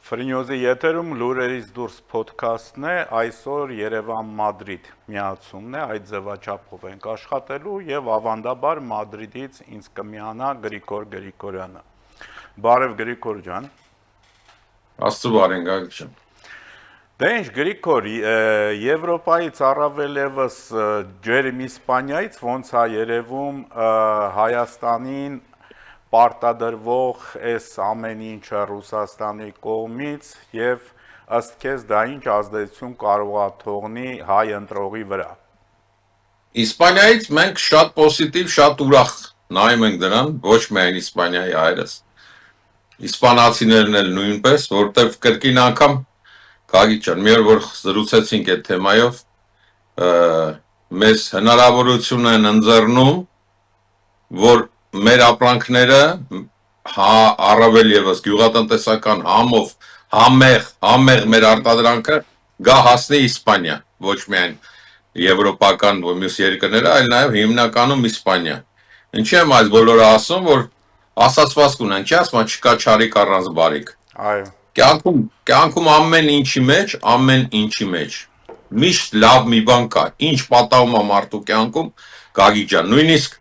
Ֆրինյոզի եթերում լուրերից դուրս փոդքասթն է, այսօր Երևան-Մադրիդ միացումն է, այդ ձևաչափով ենք աշխատելու եւ ավանդաբար Մադրիդից ինձ կմիանա Գրիգոր Գրիգորյանը։ Բարև Գրիգոր ջան։ Աստծո բարեն գալիքշն։ Դե ինչ Գրիգոր, Եվրոպայից առավել եւս ջերմ Իսպանիայից ոնց է երևում Հայաստանին պարտադրվող այս ամեն ինչը Ռուսաստանի կողմից եւ ըստ քեզ դա ինչ ազդեցություն կարող է թողնի հայ ընտրողի վրա։ Իսպանիայից մենք շատ պոզիտիվ, շատ ուրախ նայում ենք դրան, ոչ միայն Իսպանիայի հայերս։ Իսպանացիներն էլ նույնպես, որտեղ կրկին անգամ Գագիկ ջան, մի օր որ զրուցեցինք այդ թեմայով, մեզ հնարավորություն են ընձեռնում, որ մեր ապրանքները առավել եւս գյուղատնտեսական համով համեղ մեր արտադրանքը գա հասնի Իսպանիա, ոչ միայն եվրոպական մյուս երկրները, այլ նաեւ հիմնականում Իսպանիա։ Ինչի՞ եմ այս բոլորը ասում, որ ասացված կունենք, չի ասում, չկա չարիք առանց բարիք։ Այո։ Կյանքում ամեն ինչի մեջ միշտ լավ մի բան կա, ինչ պատահում է մարդու կյանքում, Գագիկ ջան, նույնիսկ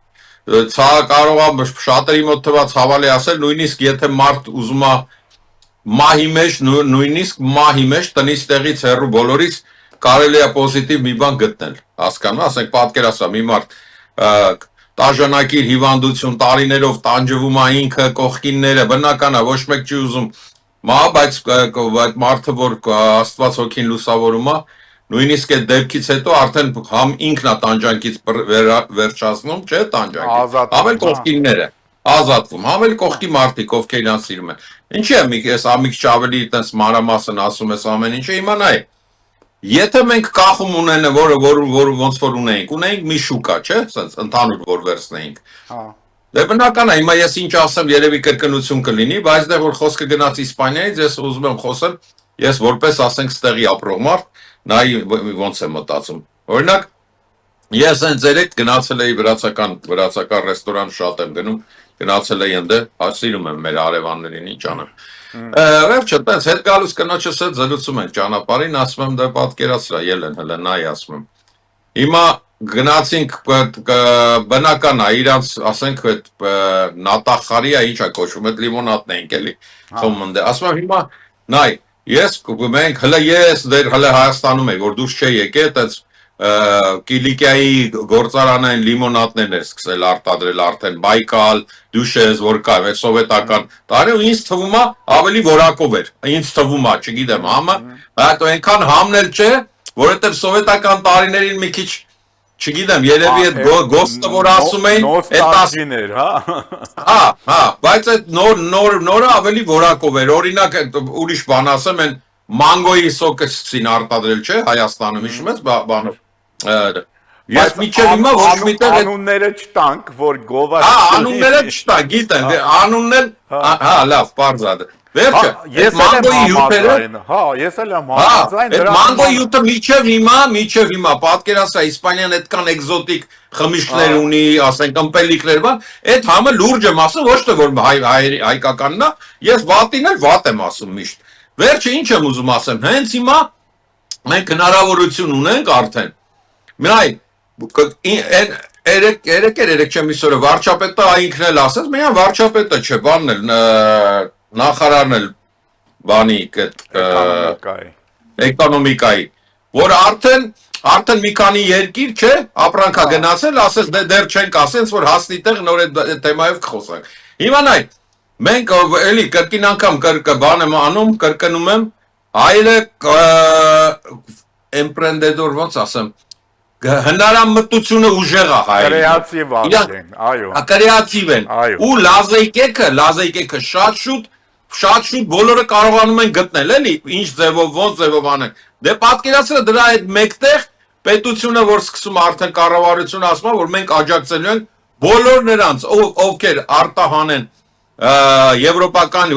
կարող է շատերի մոտ թվաց հավալի ասել, նույնիսկ եթե մարդ ուզում է մահի մեջ, նույնիսկ մահի մեջ տնից տեղից հեռու բոլորից կարելի է պոզիտիվ մի բան գտնել, հասկանում, ասենք պատկերացրա մի մարդ տաժանակիր հիվանդություն տարիներով տանջվում է ինքը կողքինները, բնական է, ոչ մեկ չի ուզում մահ, բայց այդ մարդը, որ Աստված հոգին լուսավորում է, նույնիսկ այդ դեպքից հետո արդեն համ ինքն է տանջանքից վերջացնում, չէ, տանջանքից, ամեն կողքինները ազատվում, համ էլ կողքի մարդիկ, ովքեր իրան սիրում են։ Ինչի՞ է ես ամիք ավելի տես մանրամասն ասում ես ամեն ինչը, իմանայ։ Եթե մենք կախում ունենը, որ ոնց որ ունեինք մի շուկա, չէ, ասենց ընդհանուր որ վերցնեինք։ Դե բնական է, հիմա ես ինչ ասեմ, երևի կրկնություն կլինի, բայց դե որ խոսքը գնաց Իսպանիայից, ես ուզում եմ խոսել, ես որպես ասենք ստեղի ապրող մարդ, նայ ոնց եմ մտածում։ Օրինակ, ես հենց երեք գնացել էի վրացական ռեստորան շատ եմ գնում, գնացել էի ընդ, սիրում եմ մեր արևաններին, ինչ անեմ։ Վերջը տենց հետ գալուց կնոջս հետ զրուցում ենք ճանապարհին, ասում եմ դե պատկերացրա, ելեն հələ նայ ասում եմ։ Հիմա գնացինք բնական է, իրանց ասենք այդ նատախարի է, ինչ է կոչվում, այդ լիմոնադն էինք էլի խմում, ասում եմ հիմա նայ մենք դեր հələ Հայաստանում ենք, որ դուրս չէ եկել, այդպես Կիլիկիայի գործարանային լիմոնադներն էր սկսել արտադրել արդեն Բայկալ, Դյուշես, որ կա, այդ սովետական տարի ու ինձ թվում է ավելի որակով էր, ինձ թվում է, չգիտեմ, համը, բայց այնքան համն էլ չէ, որովհետև սովետական տարիներին մի քիչ չգիտեմ, երևի այդ գոստը որ ասում էին, նոստալգին էր, հա, բայց այդ նորը ավելի որակով էր, օրինակ ուրիշ բան ասեմ, են մանգոյի սոկը սկսին արտադրել, չէ, Հայաստանում, հիշում ես բանը, Բայց միջև հիմա ոչ միտեղ անունները չտանք, որ գովա անունները չտանք, գիտեն, անուններ, հա, լավ, պարզադ Վերջը, ես մանգոյի հյութերը, ես էլ եմ համաձայն այդ մանգոյի հյութը միջև հիմա, պատկերացրա Իսպանիան այդքան էկզոտիկ խմիչքներ ունի, ասենք ըմպելիքներ, այդ համը լուրջ եմ ասում, ոչ թե որ հայկականն է, ես վատին էլ վատ եմ ասում միշտ։ Վերջը ինչ եմ ուզում ասեմ, հենց հիմա մենք հնարավորություն ունենք արդեն։ Երեք չեմ իսորը վարչապետը ինքն էլ ասեց, միան վարչապետը չէ, բանն էլ նախարարն էլ բանի էկոնոմիկայի, որ արդեն մի քանի երկիր չէ, ապրանքա գնացել, ասես դեռ չենք ասենց, որ հասնի տեղ նոր այդ թեմայով կխոսենք։ Հիմա նայ, մենք էլի կրկին անգամ բան եմ անում, կրկնում եմ, հայերը էմպրենդեդոր ոնց ասեմ, հնարամտությունը ուժեղ է հայերին։ Կրեատիվ են, այո։ Կրեատիվ են։ Ու լազեյկեքը շատ շուտ բոլորը կարողանում են գտնել, էլի, ինչ ձևով, ոնց ձևով անեն։ Դե պատկերացրու դրա այդ մեկտեղ պետությունը, որ սկսում արդեն կառավարությունը ասում է, որ մենք աջակցելու ենք բոլոր նրանց, ովքեր արտահանեն եվրոպական,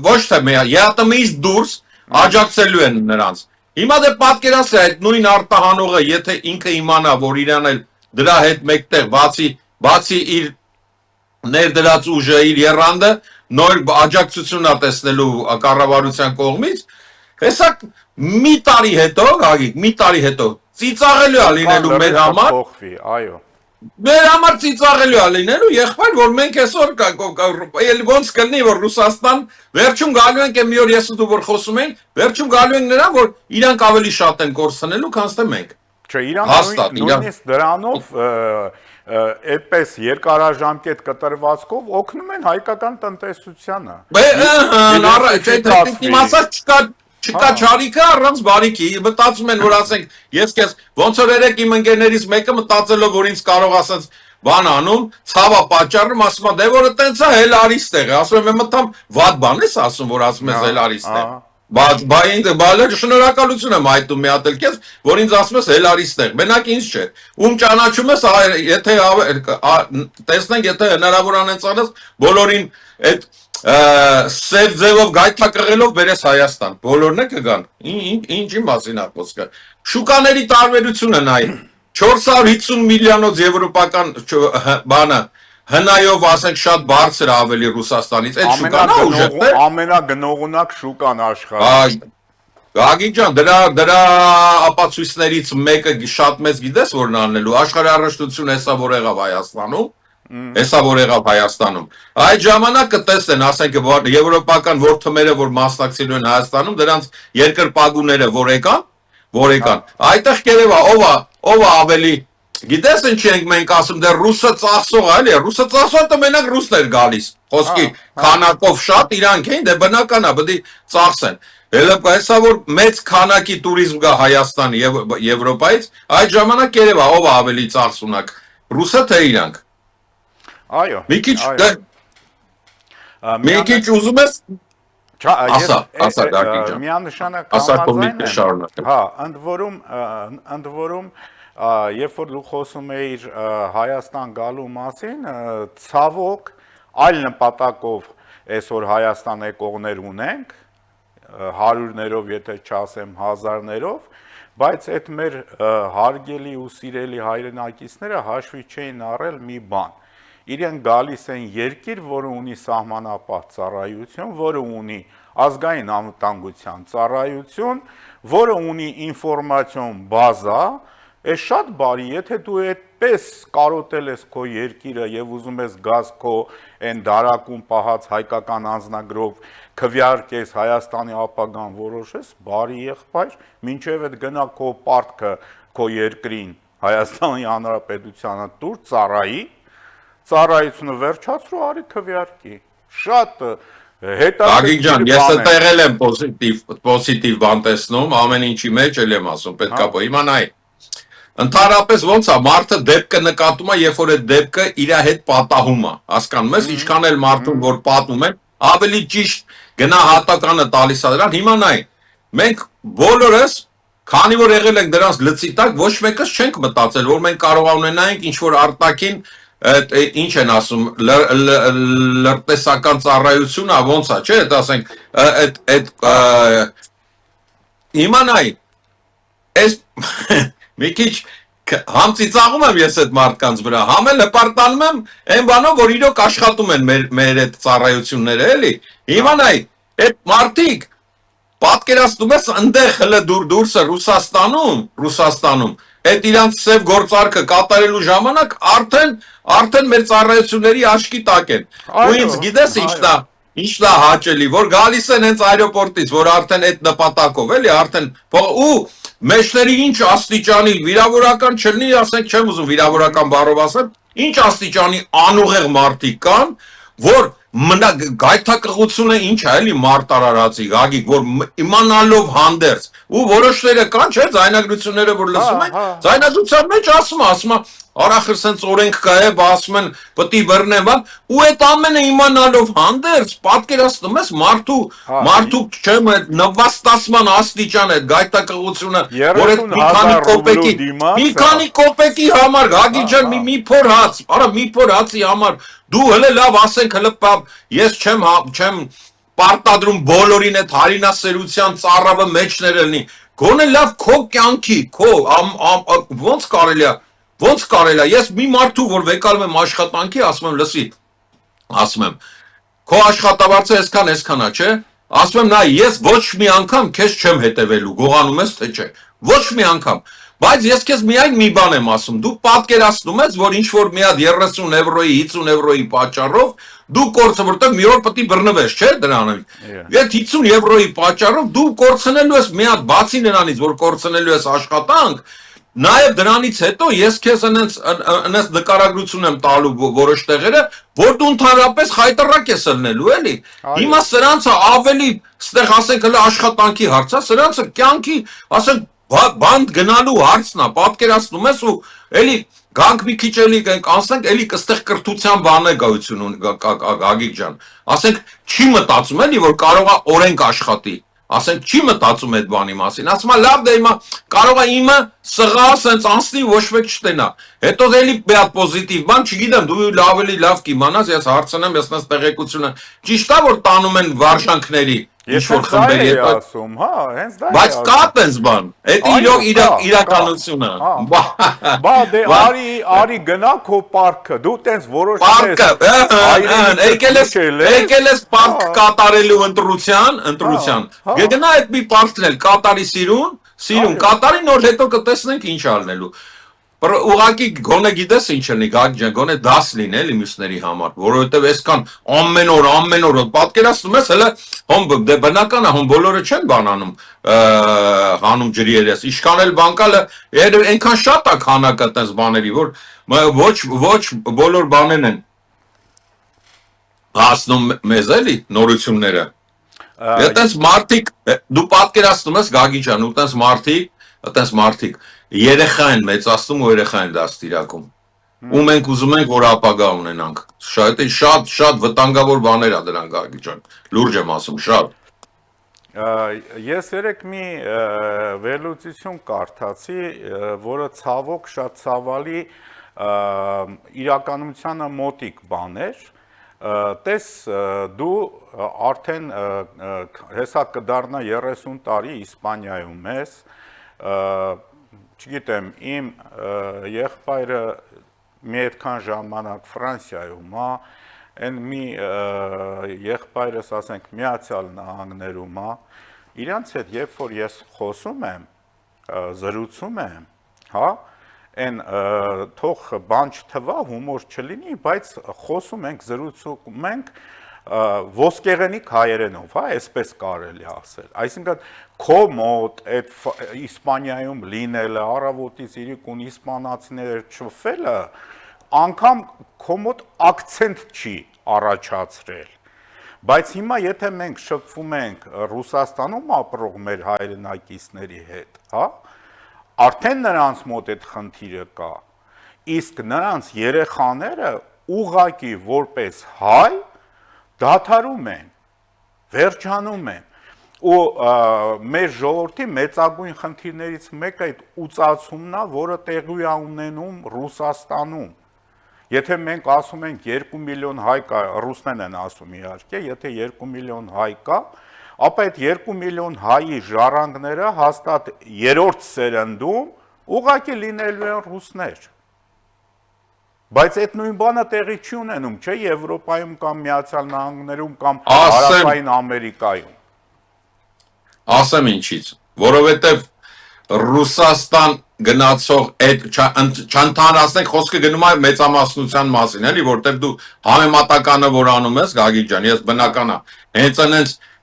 ոչ թե ԵԱՏՄ-ից դուրս աջակցելու են նրանց։ Հիմա դե պատկերացրու այդ նույն արտահանողը, եթե ինքը իմանա, որ իրան էլ դրա հետ մեկտեղ բացի իր ներդրած ուժը, իր եռանդը, նոր աջակցությունա տեսնելու կառավարության կողմից, հեսա մի տարի հետո, Գագիկ, մի տարի հետո ծիծաղելու է լինելու մեր համար, այո։ Մեր համար ծիծաղելու է լինելու, եղբայր, որ մենք այսօր ոնց կլինի, որ Ռուսաստան վերջում գալու ենք, մի օր ես ու դու որ խոսում ենք, վերջում գալու ենք նրան, որ իրանք ավելի շատ են կորցնելու, քան թե մենք։ Չէ, իրանք նույնիսկ դրանով այդպես երկարաժամկետ կտրվածքով օգնում են հայկական տնտեսությանը։ Չկա չարիքը առանց բարիքի, մտածում են, որ ասենք, ես քեզ ոնց որ երեք իմ ընկերներից մեկը մտածելով, որ ինձ կարող ասած բան անում, ցավա պատճառում, ասում է, դե որը տենց է, հել արիս տեղ է, ասում եմ, մտամ վատ բան ես ասում, որ ասում ես հել արիս տեղ։ Բայց շնորհակալություն եմ այդում մի հատ էլ քեզ, որ ինձ ասում ես հել արիս տեղ, մենակ ինձ չէ։ Ում ճանաչում ես, եթե տեսնենք, եթե հնարավոր անեցանես, բոլորին այդ սև ձևով գայթակղելով բերես Հայաստան, բոլորն է կգան, ինչի մասին է խոսքը, շուկաների տարբերությունը նայ, 450 միլիոնոց եվրոպական բանը, հնայով ասենք շատ բարձր ավելի Ռուսաստանից, այդ շուկանա ուժեղ է, ամենագնողունակ շուկան աշխարհում, Գագիկ ջան, դրա ապացույցներից մեկը շատ մեծ գիտես որն անելու, աշխարհառաջնությունը հեսա որ եղավ Հայաստանում, Հեսա որ եղավ Հայաստանում։ Այդ ժամանակ կտեսնեն, ասենք եվրոպական որդմերը, որ մասնակցելու են Հայաստանում, դրանց երկրպագուները որ եկան, այդտեղ կերևա ով ավելի, գիտես ինչ ենք մենք ասում, դեռ ռուսը ծախսող է, էլի, ռուսը ծախսող դե մենակ ռուսներ գալիս, խոսքի քանակով շատ իրանք էին, դե բնական է, պետք է ծախսեն։ Հեսա որ մեծ քանակի տուրիզմ գա Հայաստան եւ Եվրոպայից, այդ ժամանակ կերևա ով ավելի ծախսունակ, ռուսը թե իրանք։ Այո։ Մի քիչ ուզում ես ասա Գագիկ ջան։ Միանշանակ համաձայն եմ։ Հա, ընդ որում, երբ որ դու խոսում էիր Հայաստան գալու մասին, ցավոք այլ նպատակով այսօր Հայաստան եկողներ ունենք, հարյուրներով, եթե չասեմ հազարներով, բայց այդ մեր հարգելի ու սիրելի հայրենակիցները հաշվի չէին առել մի բան։ Իրենք գալիս են երկիր, որը ունի սահմանապահ ծառայություն, որը ունի ազգային անվտանգության ծառայություն, որը ունի ինֆորմացիոն բազա, այս շատ բարի, եթե դու այդպես կարոտել ես քո երկիրը եւ ուզում ես գաս քո այն դարակում պահած հայկական անձնագրով քվեարկես Հայաստանի ապագան որոշես, բարի եղբայր, մինչև այդ գնա քո պարտքը քո երկրին Հայաստանի Հանրապետությանը դուր ծառայի ծառայությունը վերջացրու արի քվեարկի։ Շատ Գագիկ ջան, ես եղել եմ պոզիտիվ բան տեսնում, ամեն ինչի մեջ էլ եմ ասում, պետք է հիմա նայ։ Ընդհանրապես ոնց է, մարդը դեպքը նկատում է, երբ որ այդ դեպքը իր հետ պատահում է։ Հասկանում ես, ինչքան էլ մարդուն որ պատում են, ավելի ճիշտ գնահատականը տալիս է դրան։ Հիմա նայ, մենք բոլորս քանի որ եղել ենք դրանց լծի տակ, ոչ մեկս չենք մտածել, որ մենք կարող ունենայինք ինչ որ արտաքին ինչ են ասում, լրտեսական ծառայությունը ոնց է, չէ, դա ասենք, հիմա նայ, այս մի քիչ համ ծիծաղում եմ ես այդ մարդկանց վրա, համ էլ հպարտանում եմ այն բանով, որ իրոք աշխատում են մեր այդ ծառայությունները, էլի, հիմա նայ, այդ մարդիկ պատկերացնում ես ընդեղ հլը դուրսը Ռուսաստանում, այդ իրանց սև գործարքը կատարելու ժամանակ արդեն մեր ծառայությունների աչքի տակ են։ Ու ինձ գիտես ինչն է հաճելի, որ գալիս են հենց այրոպորտից, որ արդեն այդ նպատակով, էլի, արդեն ու մեջների ինչ աստիճանի վիրավորական չլինի, ասենք չեմ ուզում վիրավորական բառով ասեմ, ինչ աստիճանի անուղեղ մարդիկ կան, որ գայթակղությունը ինչ է, էլի մարտարարածի, Գագիկ, որ իմանալով հանդերձ, ու որոշները կան, չէ, ձայնագրությունները, որ լսում են, ձայնագրության մեջ ասում է, արախր սենց օրենք կա է, ասում են, պտի բռնեմ, ու այդ ամենը իմանալով հանդերձ, պատկերացնում ես, մարդու չեմ, նվաստացման աստիճան է, գայթակղությունը, որ այդ մի քանի կոպեկի համար, Գագիկ ջան, մի փոր հաց, արա մի փոր հացի համար, դու հլը լավ ասենք, հլը ես չեմ պարտադրում բոլորին այդ հարինասերության ծառավը մեջները լինի, գոնե լավ քո կյանքի, ոնց կարելի է, ես մի մարդու, որ վեկալում եմ աշխատանքի, ասում եմ, լսի, ասում եմ, Քո աշխատավարձը այսքանա, չէ։ Ասում եմ, նա ես ոչ մի անգամ քեզ չեմ հետևելու, գողանում ես թե չէ։ Ոչ մի անգամ։ Բայց ես քեզ միայն մի բան եմ ասում, դու պատկերացնում ես, որ ինչ որ մի հատ 30 եվրոյի, 50 եվրոյի պատճառով դու կորցը, որտեղ մի օր պետք է բռնվես, չէ՞ դրանով։ Այդ 50 եվրոյի պատճառով դու կորցնելու ես մի հատ բացի նրանից, որ կորցնելու ես աշխատանք, նաև դրանից հետո ես քեզ այնպես նկարագրություն եմ տալու որոշ տեղերը, որ դու ընդհանրապես խայտարակ ես ելնելու, էլի։ Հիմա սրանցը ավելի, ստեղ ասենք հələ աշխատանքի հարց է, սրանցը կյանքի, ասենք բանդ գնալու հարցն է, պատկերացնում ես ու էլի գանք մի քիչ էլի անցնենք, էլի կստեղ կրթության բան է գոյություն ունի Գագիկ ջան։ Ասենք չի մտածում էլի, որ կարող է օրենք աշխատի։ Ասենք չի մտածում այդ բանի մասին, ասում է լավ դե հիմա կարող է իմը սղա ասենց անցնի ոչ մեկ չտենա, հետո էլի մի հատ պոզիտիվ բան, չգիտեմ դու ավելի լավ կիմանաս, ես հարցնեմ, ես նես տեղեկությունը, ճիշտ է որ տանում են վարժանքների ինչ որ խմբերի հետ ասում, հա, հենց դա է։ Բայց կա տենց բան, դա իրականությունը։ Բա դե արի գնա քո պարկը, դու տենց որոշես։ Եկել ես պարկ կատարելու ընտրության, գնա այդ մի պարկն էլ կատարի սիրուն, կատարի նոր հետո կտեսնենք ինչ ալնելու։ Ուղղակի գոնե գիտես ինչ է Գագիկ ջան, գոնե դաս լինի էլի մյուսների համար, որովհետև այսքան ամեն օր պատկերացնում ես, հələ հոմ դե բնական է, հոմ բոլորը չեն բանանում, հանում ջրի երես, ինչքան էլ բանկալը, այնքան շատ է քանակը այդպես բաների, որ ոչ բոլոր բաներն են հասնում մեզ էլի նորությունները։ Այդպես մարդիկ, դու պատկերացնում ես Գագիկ ջան, ու այդպես մարդիկ երեխա են մեծացնում ու երեխա են դաստիարակում։ Ու մենք ուզում ենք որ ապագա ունենանք։ Շատ վտանգավոր բաներ ա դրան Գագիկ ջան։ Լուրջ եմ ասում, շատ։ Ես երեք մի վերլուծություն կարդացի, որը ցավոք շատ ցավալի իրականությանը մոտիկ բան էր։ Տես դու արդեն հեսա կդառնա 30 տարի Իսպանիայում ես, չգիտեմ, իմ եղբայրը մի այդքան ժամանակ Ֆրանսիայում է, այն մի եղբայրս ասենք Միացյալ Նահանգներում է, իրանց հետ երբ որ ես խոսում եմ, զրուցում եմ, հա, այն թող բան չթվա, հումոր չլինի, բայց խոսում ենք, զրուցում ենք ոսկեղենիկ հայերենով, հա, այսպես կարելի ասել։ Այսինքն քո մոտ այդ Իսպանիայում լինելը, առավոտից իրիկուն իսպանացիներ չփվելը, անգամ քո մոտ ակցենտ չի առաջացրել։ Բայց հիմա եթե մենք շփվում ենք Ռուսաստանում ապրող մեր հայրենակիցների հետ, հա, արդեն նրանց մոտ այդ խնդիրը կա, իսկ նրանց երեխաները ուղղակի որպես հայ դադարում են, վերջանում են, ու մեր ժողովրդի մեծագույն խնդիրներից մեկը այդ ուծացումն է, որը տեղի է ունենում Ռուսաստանում։ Եթե մենք ասում ենք 2 միլիոն հայ կա, ռուսներն են ասում իհարկե, եթե 2 միլիոն հայ կա, ապա այդ 2 միլիոն հայի ժառանգները հաստատ երրորդ սերնդում ուղղակի լինելու են ռուսներ։ Բայց այդ նույն բանը տեղի չի ունենում, չէ, Եվրոպայում կամ Միացյալ Նահանգներում կամ Հարավային Ամերիկայում։ Ասեմ ինչից, որովհետև Ռուսաստան գնացող այդ չընդհանրացնենք խոսքը գնում է մեծամասնության մասին, էլի, որտեղ դու համեմատականը որ անում ես, Գագիկ ջան, ես բնական է, հենց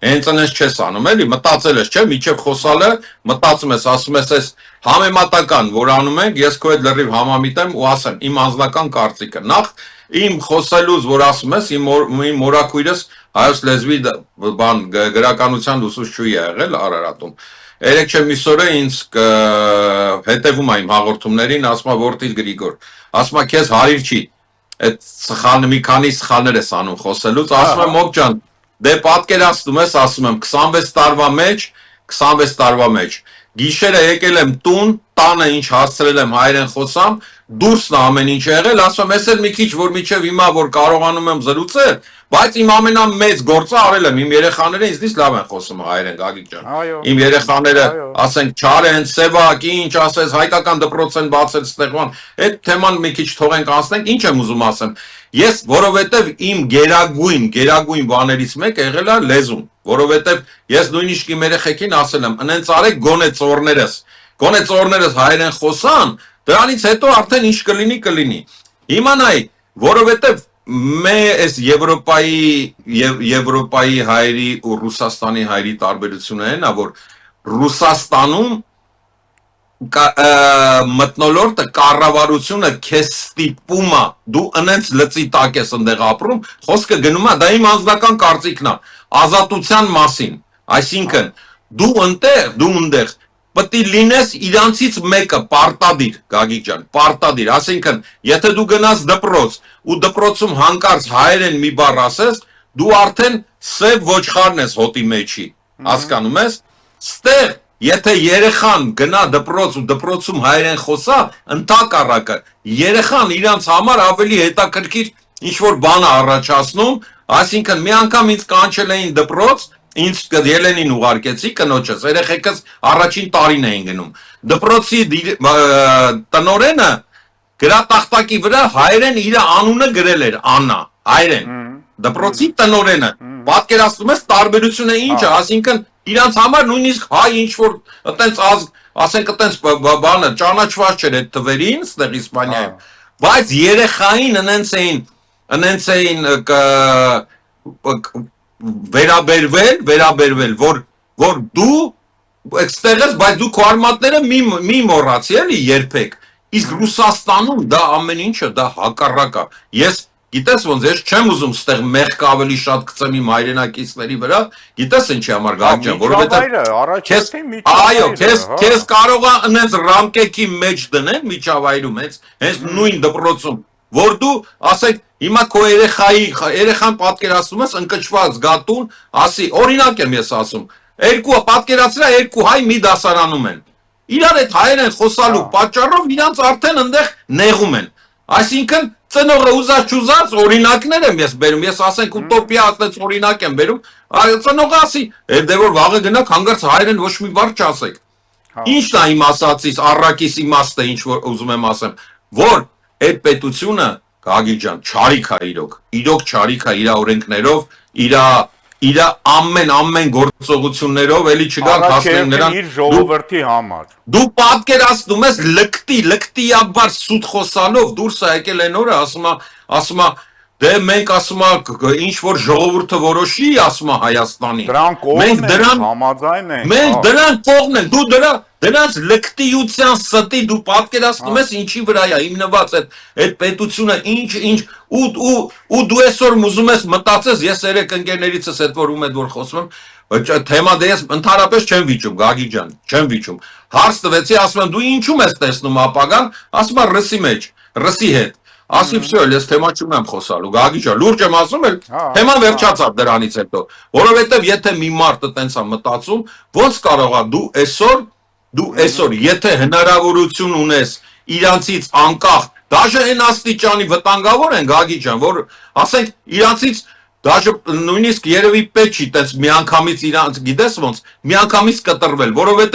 այնպես չես անում, էլի, մտածել ես, չէ, միջև խոսալը մտածում ես, ասում ես, այս համեմատական որ անում ենք, ես քո հետ լրիվ համամիտեմ ու ասեմ, իմ անձնական կարծիքը, նախ իմ խոսելուց, որ ասում ես, իմ մորաքույրս հայոց լեզվի բան գրականության ուսուցչուհի է եղել Արարատում։ Երեք չէ միսօրը ինձ հետևում է իմ հաղորդումներին, ասում է որդիս Գրիգոր, ասում է քեզ հարիր չի, այդ սխալը մի քանի սխալներ ես անում խոսելուց, ասում եմ Մոկ ջան, դե պատկերացնում ես, ասում եմ 26 տարվա մեջ, գիշերը եկել եմ տուն, տանը ինչ հասցրել եմ հայերեն խոսամ, դուրսն ամեն ինչ եղել, ասում եմ, ես էլ մի քիչ որ միջև հիմա որ կարողանում եմ զրուցել, բայց իմ ամենամեծ գործը արել եմ, իմ երեխաները ինձնից լավ են խոսում հայերեն, Գագիկ ջան։ Իմ երեխաները, ասենք, չար են, սևակ, ինչ ասես, հայկական դպրոց են բացել ստեղման, այդ թեման մի քիչ թողենք անցնենք, ինչ եմ ուզում ասեմ։ Ես որովհետև իմ գերագույն բաներից մեկը եղել է լեզուն, որովհետև ես նույնիսկ իմ երեխեքին ասել եմ, ընենց արեք գոնե ծորներս հայերեն խոսան, դրանից հետո արդեն ինչ կլինի։ Հիմա նայ, որովհետև այս Եվրոպայի հայերի ու Ռուսաստանի հայերի տարբերությունը այն է, որ Ռուսաստանում մթնոլորտը կառավարությունը քեզ ստիպում է, դու ընենց լծի տակ ես ընդեղ ապրում, խոսքը գնում է, դա իմ անձնական կարծիքն է, ազատության մասին, այսինքն դու ընդեղ պետք է լինես իրանցից մեկը պարտադիր, Գագիկ ջան, պարտադիր, ասինքն, եթե դու գնաս դպրոց ու դպրոցում հանկարծ հայերեն մի բառ ասես, դու արդեն սև ոչխարն ես հոտի մեջի, հասկանում ես, ստեղ եթե երեխան գնա դպրոց ու դպրոցում հայերեն խոսա, ընդհակառակը երեխան իրանց համար ավելի հետաքրքիր ինչ-որ բան է առաջացնում, այսինքն մի անգամ ինձ կանչել էին դպրոց, ինձ Ելենին ուղարկեցի կնոջս, երեխեքս առաջին տարին էին գնում, դպրոցի տնօրենը գրատախտակի վրա հայերեն իր անունը գրել էր, Աննա, հայերեն, դպրոցի տնօրենը, պատկերացնում ես տարբերությունը ինչ է, այսինքն իրանց համար նույնիսկ հայ ինչ-որ ասենք այտենց բանը ճանաչված չէր այդ թվերին, ստեղ Իսպանիայում, բայց երեխային ընենց էին վերաբերվել, որ դու այստեղ ես, բայց դու քո արմատները մի մոռացի էլի երբեք, իսկ Ռուսաստանում դա ամեն ինչը, դա հակառակ է, ես գիտես ոնց ես չեմ ուզում ստեղ մեղք ավելի շատ գցեմ իմ հայրենակիցների վրա, գիտես ինչի համար Գագիկ ջան, որովհետև այո, քեզ կարող է ընենց ռամկեքի մեջ դնեն միջավայրում, հենց նույն դպրոցում, որ դու ասեք հիմա քո երեխան պատկերացնում ես ընկճված գատուն, ասի, օրինակ եմ ես ասում, պատկերացրա երկու հայ մի դասարանում են, իրար այդ հայերեն խոսալու պատճառով իրանց արդեն ընդեղ նեղում են, այսինքն ծնողը ուզած օրինակներ եմ ես բերում, ես ասենք ուտոպիա ասած օրինակ եմ բերում, ծնողը ասի, դե որ վաղը գնաք հանգարց հայերեն ոչ մի բառ չասեք, ինչն է իմ ասածից առակիս իմաստը, ինչ որ ուզում եմ ասեմ, որ այդ պետությունը, Գագիկ ջան, չարիք է իրոք չարիք է իր օրենքներով, իր ամեն գործողություններով, էլի չգանք հասնենք նրան իր ժողովրդի համար։ Դու պատկերացնում ես լկտիաբար սուտ խոսալով դուրս է եկել այն օրը, ասում է, դե մենք ասում է ինչ որ ժողովուրդը որոշի, ասում է Հայաստանի։ Դրանք կողմն են, համաձայն են։ Մենք դրանք կողմն են, դու դրանց լկտիության ստի դու պատկերացնում ես ինչի վրա է հիմնված այդ պետությունը ինչ ու դու այսօր ուզում ես մտածես, ես երեք ընկերներիցս այդ որ խոսում եմ, թեմա դե ես ընդհանրապես չեմ վիճում, Գագիկ ջան, չեմ վիճում։ Հարց տվեցի, ասում եմ, դու ինչու ես տեսնում ապագան, ասում եմ ռսի մեջ, ռսի հետ։ Ասի վсё, ես թեմա չունեմ խոսալու, Գագիկ ջան, լուրջ եմ ասում, թեման վերջացավ դրանից հետո, որովհետև եթե մի մարդ տենց է մտածում, ոնց կարող է դու այսօր, եթե հնարավորություն ունես իրանցից անկախ, դաժե այն աստիճանի վտանգավոր են, Գագիկ ջան, որ ասենք իրանցից դաժե նույնիսկ երևի պետք չի տենց միանգամից իրանց, գիտես ոնց, միանգամից կտրվել, որովհետև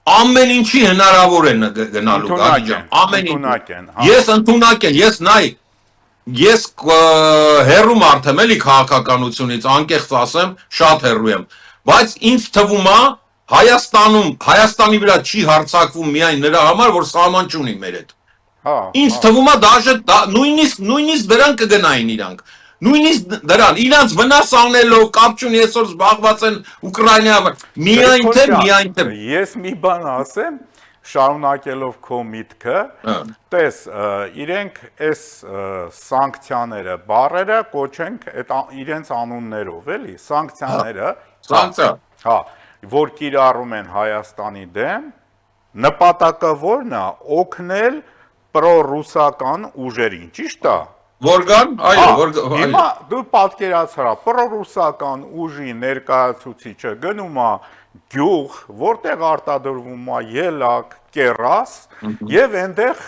ամեն ինչի հնարավոր են գնալու, Գագիկ ջան, ամեն ինչ։ Ես ընդունակ եմ, ես հեռու մարդ եմ էլի քաղաքականությունից, անկեղծ ասեմ, շատ հեռու եմ, բայց ինձ թվում է Հայաստանի վրա չի հարձակվում միայն նրա համար, որ սահման չունի մեր հետ։ Ինձ թվում է նույնիսկ դրան կգնային իրանք։ Նույնիսկ դրան, իրանց վնաս անելով, կապ չունի այսօր զբաղված են Ուկրաինայով, միայն թե։ Ես մի բան ասեմ, շարունակելով քո միտքը, տես, իրենք այս սանկցիաները, բառերը կոչենք իրենց անուններով, էլի, սանկցիաները, որ կիրառում են Հայաստանի դեմ, նպատակը որն է օգնել պրոռուսական ուժերին, ճիշտ է։ Որգան, այո, Հիմա դու պատկերացրա պրոռուսական ուժի ներկայացուցիչը գնում է գյուղ, որտեղ արտադրվում է ելակ, կերաս եւ այնտեղ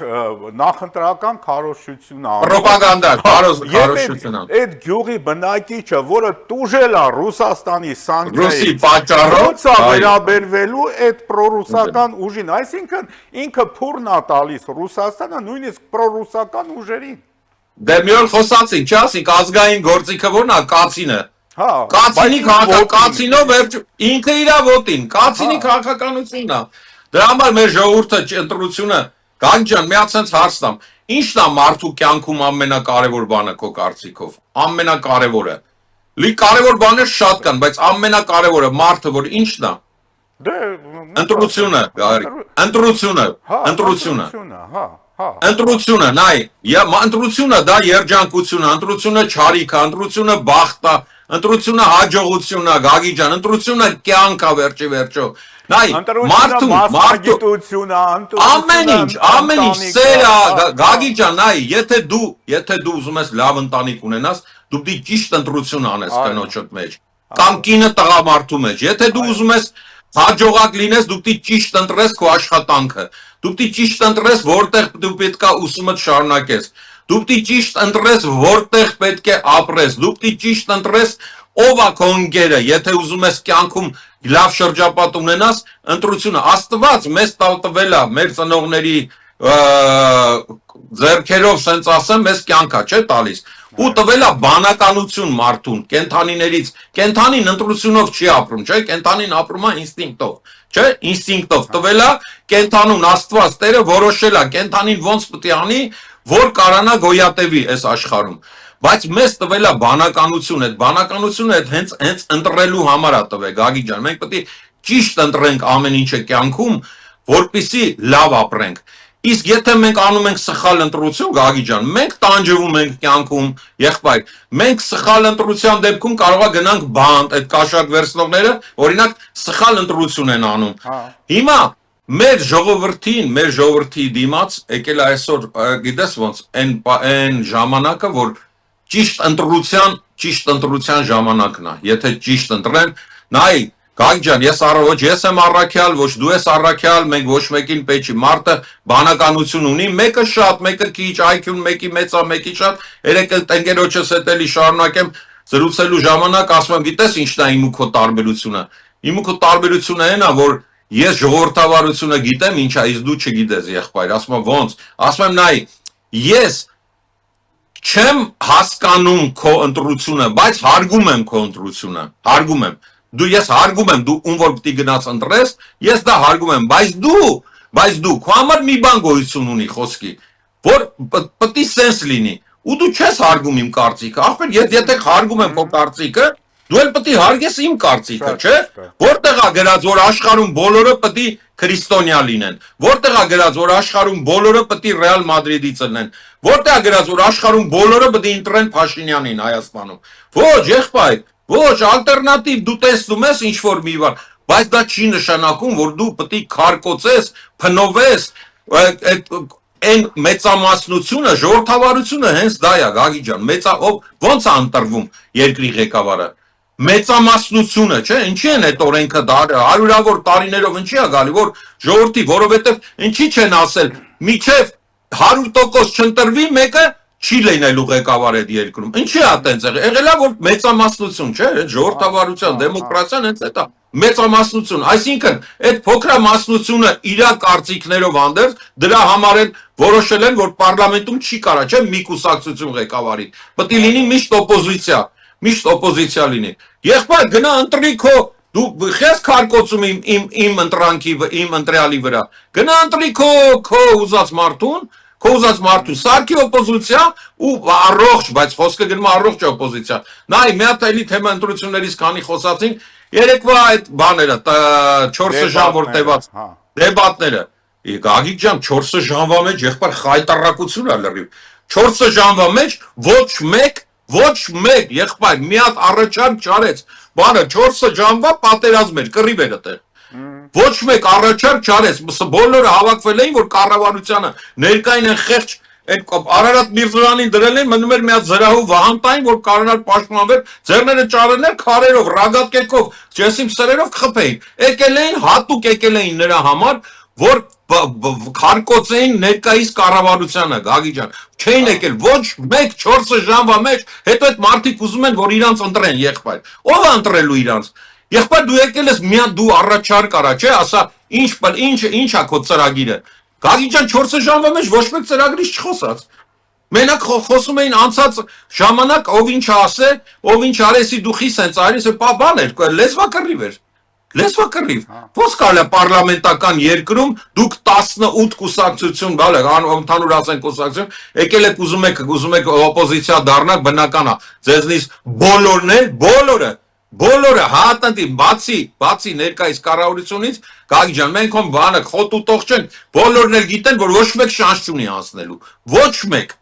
նախընտրական քարոզչություն անում։ Պրոպագանդա, քարոզչություն անում։ Այդ գյուղի բնակիչը, որը տուժել է Ռուսաստանի սանկցիայից, Ռուսի պատճառով, ոնց է վերաբերվելու այդ պրոռուսական ուժին, այսինքն ինքը փուրն է տալիս Ռուսաստանը նույնիսկ պրոռուսական ուժերին։ Դե մի օր խոսացինք, չասինք ազգային գործիքը որն է, կացինը։ Հա, Կացինի կացինով վերջ ինքը իր ոտին, կացինի քաղաքականությունն է։ Դրա համար մեր ժողովուրդը ընտրությունը Գագիկ ջան, մի հատ sense հարց տամ։ Ի՞նչն է մարդու կյանքում ամենակարևոր բանը քո կարծիքով։ Ամենակարևորը։ Լի կարևոր բաներ շատ կան, բայց ամենակարևորը մարդը որ ի՞նչն է։ Դե Ընտրությունը, ընտրությունը, ընտրությունը։ հա։ Ընտրությունը, նայ, ընտրությունը դա երջանկությունը, ընտրությունը չարիք է, ընտրությունը բախտ է, ընտրությունը հաջողություն է, Գագիկ ջան, ընտրությունը կյանք է վերջի վերջո։ Նայ, մասնագիտությունը, ամեն ինչ, սերը, Գագիկ ջան, նայ, եթե դու ուզում ես լավ ընտանիք ունենաս, դու պիտի ճիշտ ընտրություն անես կնոջդ մեջ, կամ կինը տղամարդու մեջ, եթե դու ուզում ես հաջողակ լինես, դու պիտի ճիշտ ընտրես քո աշխատանքը, դու պիտի ճիշտ ընտրես, որտեղ դու պետք է ուսումդ շարունակես, դու պիտի ճիշտ ընտրես, որտեղ պետք է ապրես, դու պիտի ճիշտ ընտրես, ով է քո ընկերը, եթե ուզում ես կյանքում լավ շրջապատ ունենաս, ընտրությունը Աստված մեզ տվել է մեր ծնողների ձեռքերով, սենց ասեմ, մեզ կյանքա չէ տալիս, ու տվել է բանականություն մարդուն, կենթանիներից, կենթանին ընտրությունով չի ապրում, չէ, կենթանին ապրում է ինստինկտով, չէ, ինստինկտով տվել է կենթանուն Աստված Տերը որոշել է կենթանին ոնց պետք է անի, որ կարանա գոյատևի այս աշխարհում, բայց մեզ տվել է բանականություն, այդ բանականությունը հենց ընտրելու համար է տվել, Գագիկ ջան, մենք պետք է ճիշտ ընտրենք ամեն ինչը կյանքում, որպեսզի լավ ապրենք։ Իսկ եթե մենք անում ենք սխալ ընտրություն, Գագիկ ջան, մենք տանջվում ենք կյանքում, եղբայր, մենք սխալ ընտրության դեպքում կարող է գնանք բանտ, այդ կաշառք վերցնողները, օրինակ, սխալ ընտրություն են անում։ Հիմա մեր ժողովրդի դիմաց եկել այսօր, գիտես ոնց, այն ժամանակը, որ ճիշտ ընտրության ժամանակն է, եթե ճիշտ ընտրեն, նայ, Գագիկ ջան, ոչ ես եմ առաքյալ, ոչ դու ես առաքյալ, մենք ոչ մեկին պետք չի, մարդը բանականություն ունի, մեկը շատ, մեկը քիչ, IQ-ն մեկի մեծ է, մեկի շատ, երեք ընկերոջս հետ էլի շարունակեմ զրուցելու ժամանակ, ասում եմ, գիտես ինչն է իմ ու քո տարբերությունը։ Իմ ու քո տարբերությունը այն է, որ ես ժողովրդավարությունը գիտեմ, ինչ է, իսկ դու չգիտես, եղբայր, ասում եմ, ոնց, ասում եմ, նայ, ես չեմ հասկանում քո ընտրությունը, բայց հարգում եմ քո ընտրությունը, հարգում եմ։ Ես հարգում եմ, դու ում որ պիտի գնաց ընտրես, ես դա հարգում եմ, բայց դու քո համար մի բան գոյություն ունի խոսքի, որ պետք է սենս լինի, ու դու չես հարգում իմ կարծիքը, ախպեր, եթե հարգում եմ քո կարծիքը, դու էլ պետք է հարգես իմ կարծիքը, չէ՞։ Որտեղ է գրած, որ աշխարհում բոլորը պետք է քրիստոնյա լինեն, որտեղ է գրած, որ աշխարհում բոլորը պետք է Ռեալ Մադրիդից լինեն, որտեղ է գրած, որ աշխարհում բոլորը պետք է ընտրեն Փաշինյանին Հայաստանում։ Ոչ, եղբայր, ոչ, ալտերնատիվ դու տեսնում ես ինչ որ մի բան, բայց դա չի նշանակում, որ դու պետք է քարկոծես, փնովես, այն մեծամասնությունը, ժողովրդավարությունը հենց դա է, Գագիկ ջան, ոնց է ընտրվում երկրի ղեկավարը։ Մեծամասնությունը, չէ, ինչի են այդ օրենքը հարյուրավոր տարիներով ինչի է գալի, որ ժողովրդի, որովհետև ինչի չեն ասել, միջև 100% չընտրվի, մեկը չի լինելու ղեկավար այդ երկրում։ Ինչի է այդպես եղել, որ մեծամասնություն, չէ, ժողովրդավարության, դեմոկրատիան հենց այդ է, մեծամասնություն, այսինքն այդ փոքրամասնությունը իր կարծիքներով հանդերձ դրա համար են որոշել են, որ պարլամենտում չի կարա, չէ, մի կուսակցություն ղեկավարի, պետք է լինի միշտ օպոզիցիա լինի։ Եղբայր, գնա ընտրի քո, դու խես քարկոծում իմ ընտրյալի վրա, գնա ընտրի քո ուզած մարդուն, սարքի օպոզիցիա ու առողջ, բայց խոսքը գնում առողջ օպոզիցիա։ Նայ, մի հատ էլի թեմա ընտրություններից քանի խոսացինք, երեկվա այդ բաները 4 ժամ որ տևած դեբատները։ Գագիկ ջան, 4 ժամվա մեջ եղբայր խայտարակություն է լրիվ։ 4 ժամվա մեջ ոչ մեկ եղբայր մի հատ առաջարկ չարեց։ Բանը 4 ժամվա պատերազմ էր, կռիվ էր այդտեղ։ Ոչ մեկ առաջարկ չարեց, բոլորը հավաքվել էին, որ կառավարությանը ներկային են խեղճ Այդ Արարատ Միրզոյանին դրել են, մնում էր մի հատ զրահով Վահանտային, որ կարողանար պաշտպանվել, ձեռները ճարելներ քարերով, ռագատկեքով, ճեսիմ սրերով կխփեին։ Եկել էին, հատուկ եկել էին նրա համար, որ քարկոծեին ներկայիս կառավարությանը, Գագիկ ջան։ Չէին եկել ոչ 1-4 ժամվա մեջ, հետո այդ մարդիկ ուզում են, որ իրանց ընտրեն եղբայր։ Ո՞վ է ընտրելու իրանց։ Եղբայր դու եկել ես միա դու առաջարկ արա, չէ, ասա ինչա քո ծրագիրը։ Գագիկ ջան 4 ժամվա մեջ ոչ մեկ ծրագրից չխոսած։ Մենակ խոսում էին անցած ժամանակ ով ինչ ասե, ով ինչ արեսի դուխի սենց արի, բան էր, լեզվակռիվ էր։ Լեզվակռիվ։ Ո՞նց կարելի է պարլամենտական երկրում դուք 18 կուսակցություն, բալը, ընդհանուր ասեն կուսակցություն, եկել եք ուզում եք օպոզիցիա դառնալ, բնական է։ Ձեզնից բոլորն են, բոլորը հատնտի բացի ներկայիս կառավարությունից, Գագիկ ջան, մենք ում բանը խոտուտող չենք, բոլորն էլ գիտեն, որ ոչ մեկ շանս չունի անցնելու։ Ոչ մեկ։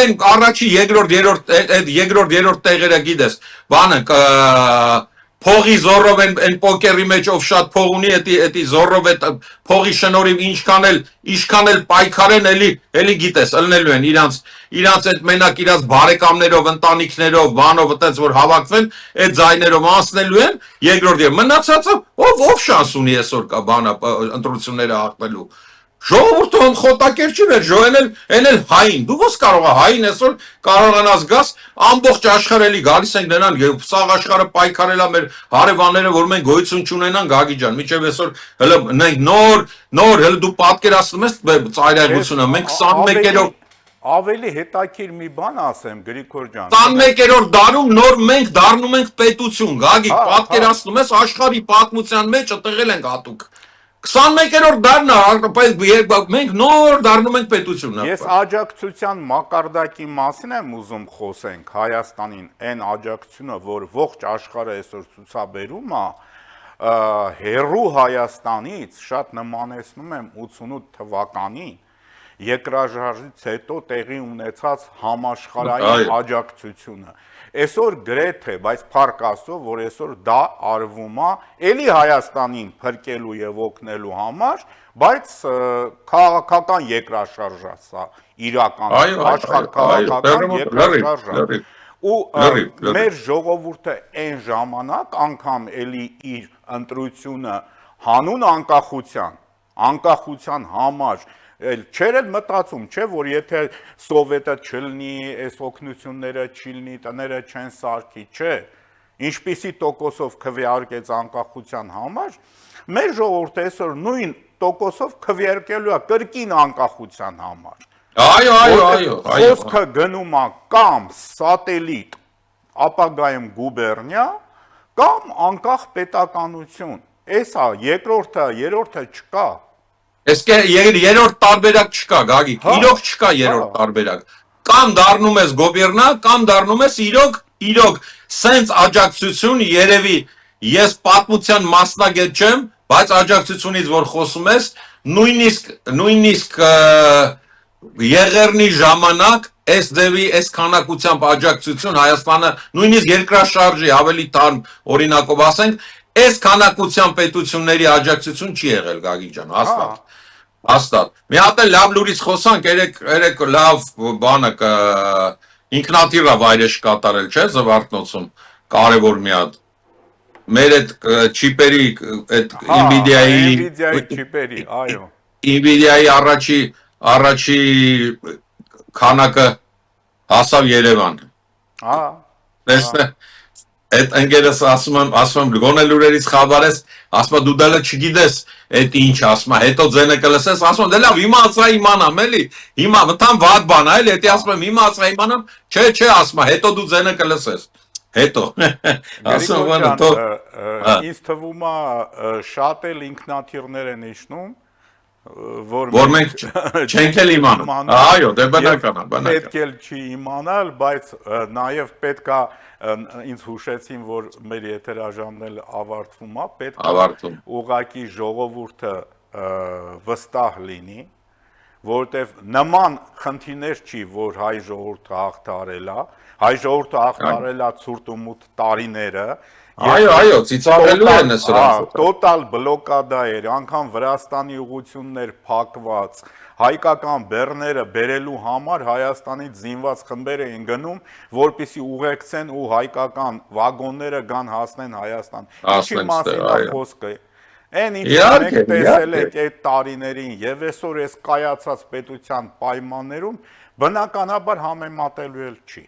Այն առաջի, երկրորդ, երրորդ տեղերը գիտես, բանը փողի զորով են պոկերի մեջ ով շատ փող ունի, էդի զորով այդ փողի շնորհիվ ինչքան էլ պայքարեն, էլի գիտես, ըլնելու են իրանց այդ մենակ իրանց բարեկամներով, ընտանիքներով, բանով այդպես որ հավաքվեն, այդ ձայներով անցնելու են, երկրորդ եւ մնացածը ով շանս ունի այսօր կա բանա ընտրությունները հաղթելու։ Ժողովուրդը խոտակերչին էր, այն էլ հային։ Դու ո՞ս կարող ես հային այսօր կարողանաս գաս ամբողջ աշխարհելի գալիս ենք նրան եւ սաղ աշխարհը պայքարելա մեր հարևանները, որ մենք գոյություն չունենան, Գագիկ ջան, միջև այսօր հələ մենք նոր հələ դու պատկերացնում ես ծայրահեղությունը, մենք 21-րդ Ավելի հետաքրքիր մի բան ասեմ, Գրիգոր ջան։ 21-րդ դարում նոր մենք դառնում ենք պետություն, Գագիկ, պատկերացնում ես աշխարհի պատմության մեջ ըտեղել ենք հատուկ։ 21-րդ դարն է, մենք նոր դառնում ենք պետություն։ Ես աջակցության մակարդակի մասին եմ ուզում խոսենք Հայաստանին, այն աջակցությունը, որ ողջ աշխարհը այսօր ցուցաբերում է, հերու Հայաստանից շատ նմանեցնում եմ 88 թվականին երկրաժարժից հետո տեղի ունեցած համաշխարհային աջակցությունը։ Այսօր գրեթե, բայց փառք Աստծո, որ այսօր դա արվում է էլի Հայաստանին փրկելու եւ օգնելու համար, բայց քաղաքական երկրաշարժ է սա, իրական աշխարհքաղաքական երկրաշարժ է։ Ու մեր ժողովուրդը այն ժամանակ անգամ էլի իր ընտրությունը հանուն անկախության համար չէր էլ մտածում, չէ, որ եթե սովետը չլինի, այս օգնությունները չլինի, տները չեն սարքի, չէ, ինչպիսի տոկոսով քվեարկեց անկախության համար, մեր ժողովուրդը այսօր նույն տոկոսով քվեարկելու է կրկին անկախության համար։ Այո։ Խոսքը գնում է կամ սատելիտ, ապագայում գուբերնիա, կամ անկախ պետականություն։ Էսա երկրորդը, երրորդը չկա։ Ես երրորդ տարբերակ չկա, Գագիկ, իրոք չկա երրորդ տարբերակ։ Կամ դառնում ես գոբերնա, կամ դառնում ես իրոք սենց աջակցություն երևի ես պատմության մասնագետ չեմ, բայց աջակցությունից որ խոսում ես, նույնիսկ Եղեռնի ժամանակ այս ձևի, այս քանակությամբ աջակցություն Հայաստանը, նույնիսկ երկրաշարժի ավելի թարմ օրինակով ասենք, այս քանակությամբ պետությունների աջակցություն չի եղել, Գագիկ ջան, հաստատ։ Մի հատ էլ լավ լուրից խոսանք, երեք լավ բանը ինքնաթիռ վայրեջք կատարել, չէ, Զվարթնոցում, կարևոր մի հատ։ Մեր այդ չիպերի, այդ Nvidia-ի չիպերի, այո։ Nvidia-ի առաջի քանակը հասավ Երևան։ Տեսնե, այդ ընկերս ասում եմ, գոնե լուրերից խաբար ես, ասում եմ, դու դելը չգիտես, այդ ինչ ասում եմ, հետո ձենը կլսես, ասում եմ, դե լավ, հիմա ասա իմանամ, էլի, հիմա մտամ վատ բան, էլի, հետի ասում եմ, հիմա ասա իմանամ, չէ, ասում եմ, հետո դու ձենը կլսես, հետո, ասում եմ, ինձ թվում է շատ էլ ինքնաթիռներ են իջնում, որ մենք չենք էլ իմանում, այո, դե բնական է, պետք էլ չի իմանալ, բայց նաև պետք է ինձ հուշեցին, որ մեր եթերաժամն էլ ավարտվում է, պետք է ուղղակի ժողովուրդը վստահ լինի, որովհետև նման խնդիրներ չի, որ հայ ժողովուրդը հաղթարել է, հայ ժողովուրդը հաղթարել է ցուրտ ու մութ տարիները, Այո, ծիծաղելու են սրանց։ տոտալ բլոկադա էր, անգամ Վրաստանի ուղություններ փակված, հայկական բեռները բերելու համար Հայաստանից զինված խմբեր էին գնում, որպեսզի ուղեկցեն ու հայկական վագոնները գան հասնեն Հայաստան։ Ինչի մասին է խոսքը։ Այն ինչ մենք տեսել ենք այդ տարիներին եւ այսօր այս կայացած պետության պայմաններում բնականաբար համեմատելու էլ չի։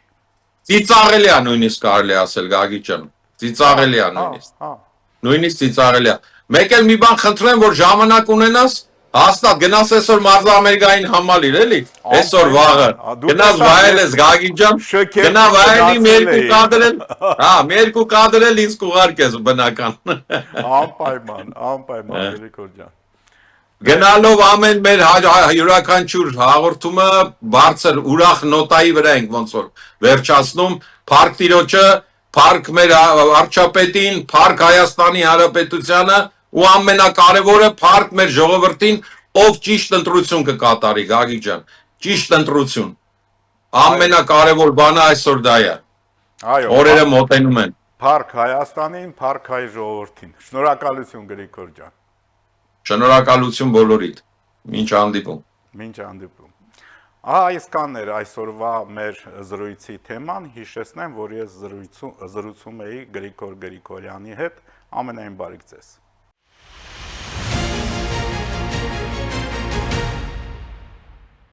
Ծիծաղելի է նույնիսկ կարելի ասել Գագիկ ջան։ Ծիծաղելի է նույնիսկ։ Նույնիսկ ծիծաղելի է։ Մեկ էլ մի բան խնդրեմ, որ ժամանակ ունենաս, հաստատ գնաս այսօր Մարզամերգային համալիր, էլի։ Այսօր վաղը։ Գնաս վայելես Գագիկ ջան։ Գնա վայելի մեր երկու կադրել։ Մեր երկու կադրել ինձ կուղարկես բնական։ Անպայման, Գրիգոր ջան։ Գնալով ամեն մեր յուրաքանչյուր հաղորդումը բարձր ուրախ նոտայի վրա ենք ոնց որ վերջացնում, Փառք Տիրոջը, Փառք մեր վարչապետին, Փառք Հայաստանի Հանրապետությանը ու ամենակարևորը Փառք մեր ժողովրդին, ով ճիշտ ընտրություն կկատարի, Գագիկ ջան, ճիշտ ընտրություն։ Ամենակարևոր բանը այսօր դա է։ Օրերը մոտենում են։ Փառք Հայաստանին, Փառք հայ ժողովրդին։ Շնորհակալություն Գրիգոր ջան։ Շնորհակալություն բոլորիդ։ Մինչ հանդիպում։ Մինչ հանդիպում։ Այսքանն էր այսօրվա մեր զրույցի թեման, հիշեցնեմ, որ ես զրուցում էի Գրիգոր Գրիգորյանի հետ, ամենայն բարիք ձեզ։